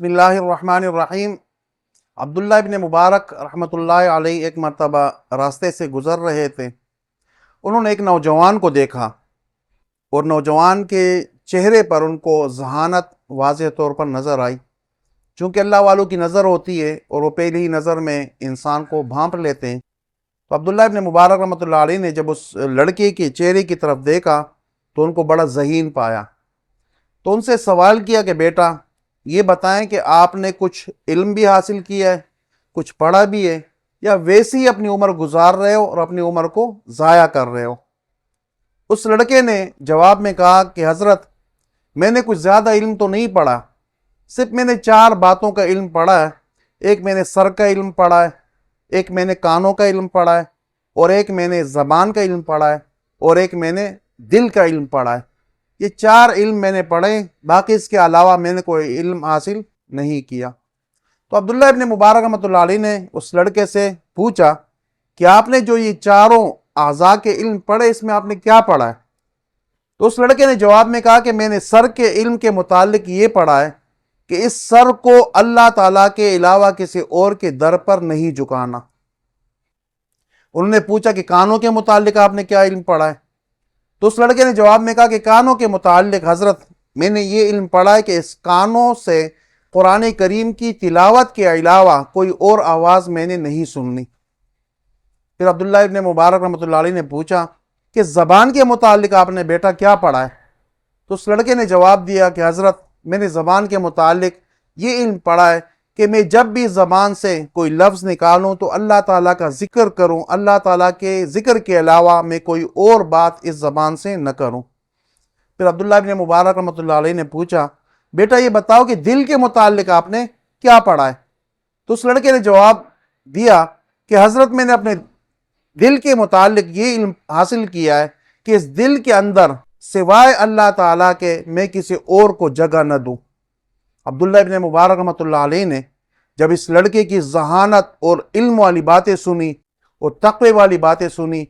بسم اللہ الرحمن الرحیم۔ عبداللہ ابن مبارک رحمۃ اللہ علیہ ایک مرتبہ راستے سے گزر رہے تھے۔ انہوں نے ایک نوجوان کو دیکھا اور نوجوان کے چہرے پر ان کو ذہانت واضح طور پر نظر آئی۔ چونکہ اللہ والوں کی نظر ہوتی ہے اور وہ پہلی ہی نظر میں انسان کو بھانپ لیتے ہیں، تو عبداللہ ابن مبارک رحمۃ اللہ علیہ نے جب اس لڑکے کے چہرے کی طرف دیکھا تو ان کو بڑا ذہین پایا، تو ان سے سوال کیا کہ بیٹا یہ بتائیں کہ آپ نے کچھ علم بھی حاصل کیا ہے، کچھ پڑھا بھی ہے، یا ویسی ہی اپنی عمر گزار رہے ہو اور اپنی عمر کو ضائع کر رہے ہو؟ اس لڑکے نے جواب میں کہا کہ حضرت میں نے کچھ زیادہ علم تو نہیں پڑھا، صرف میں نے 4 باتوں کا علم پڑھا ہے۔ ایک میں نے سر کا علم پڑھا ہے، ایک میں نے کانوں کا علم پڑھا ہے، اور ایک میں نے زبان کا علم پڑھا ہے، اور ایک میں نے دل کا علم پڑھا ہے۔ یہ 4 علم میں نے پڑھے، باقی اس کے علاوہ میں نے کوئی علم حاصل نہیں کیا۔ تو عبداللہ ابن مبارک رحمۃ اللہ علیہ نے اس لڑکے سے پوچھا کہ آپ نے جو یہ 4 اعضاء کے علم پڑھے، اس میں آپ نے کیا پڑھا ہے؟ تو اس لڑکے نے جواب میں کہا کہ میں نے سر کے علم کے متعلق یہ پڑھا ہے کہ اس سر کو اللہ تعالیٰ کے علاوہ کسی اور کے در پر نہیں جھکانا۔ انہوں نے پوچھا کہ کانوں کے متعلق آپ نے کیا علم پڑھا ہے؟ تو اس لڑکے نے جواب میں کہا کہ کانوں کے متعلق حضرت میں نے یہ علم پڑھا ہے کہ اس کانوں سے قرآن کریم کی تلاوت کے علاوہ کوئی اور آواز میں نے نہیں سننی۔ پھر عبداللہ ابن مبارک رحمۃ اللہ علیہ نے پوچھا کہ زبان کے متعلق آپ نے بیٹا کیا پڑھا ہے؟ تو اس لڑکے نے جواب دیا کہ حضرت میں نے زبان کے متعلق یہ علم پڑھا ہے کہ میں جب بھی زبان سے کوئی لفظ نکالوں تو اللہ تعالیٰ کا ذکر کروں، اللہ تعالیٰ کے ذکر کے علاوہ میں کوئی اور بات اس زبان سے نہ کروں۔ پھر عبداللہ ابن مبارک رحمۃ اللہ علیہ نے پوچھا بیٹا یہ بتاؤ کہ دل کے متعلق آپ نے کیا پڑھا ہے؟ تو اس لڑکے نے جواب دیا کہ حضرت میں نے اپنے دل کے متعلق یہ علم حاصل کیا ہے کہ اس دل کے اندر سوائے اللہ تعالیٰ کے میں کسی اور کو جگہ نہ دوں۔ عبداللہ ابن مبارک رحمۃ اللہ علیہ نے جب اس لڑکے کی ذہانت اور علم والی باتیں سنی اور تقوی والی باتیں سنی،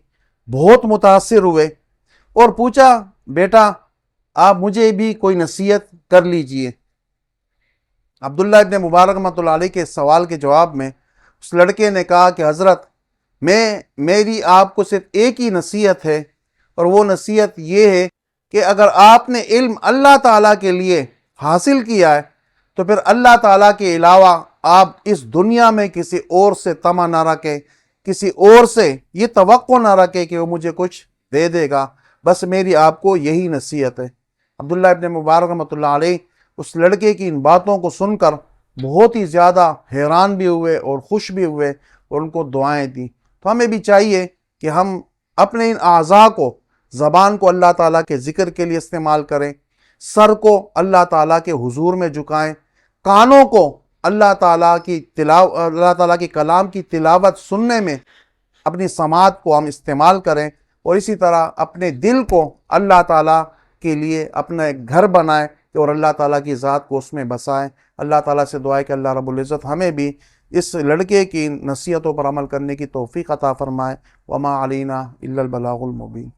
بہت متاثر ہوئے اور پوچھا بیٹا آپ مجھے بھی کوئی نصیحت کر لیجئے۔ عبداللہ ابن مبارک رحمۃ اللہ علیہ کے سوال کے جواب میں اس لڑکے نے کہا کہ حضرت میری آپ کو صرف ایک ہی نصیحت ہے، اور وہ نصیحت یہ ہے کہ اگر آپ نے علم اللہ تعالیٰ کے لیے حاصل کیا ہے تو پھر اللہ تعالیٰ کے علاوہ آپ اس دنیا میں کسی اور سے طمع نہ رکھیں، کسی اور سے یہ توقع نہ رکھیں کہ وہ مجھے کچھ دے دے گا۔ بس میری آپ کو یہی نصیحت ہے۔ عبداللہ ابن مبارک رحمۃ اللہ علیہ اس لڑکے کی ان باتوں کو سن کر بہت ہی زیادہ حیران بھی ہوئے اور خوش بھی ہوئے اور ان کو دعائیں دیں۔ تو ہمیں بھی چاہیے کہ ہم اپنے ان اعضاء کو، زبان کو اللہ تعالیٰ کے ذکر کے لیے استعمال کریں، سر کو اللہ تعالیٰ کے حضور میں جھکائیں، کانوں کو اللہ تعالیٰ کی کلام کی تلاوت سننے میں اپنی سماعت کو ہم استعمال کریں، اور اسی طرح اپنے دل کو اللہ تعالیٰ کے لیے اپنا ایک گھر بنائیں اور اللہ تعالیٰ کی ذات کو اس میں بسائیں۔ اللہ تعالیٰ سے دعا ہے کہ اللہ رب العزت ہمیں بھی اس لڑکے کی نصیحتوں پر عمل کرنے کی توفیق عطا فرمائے۔ وما علینا الا البلاغ المبین۔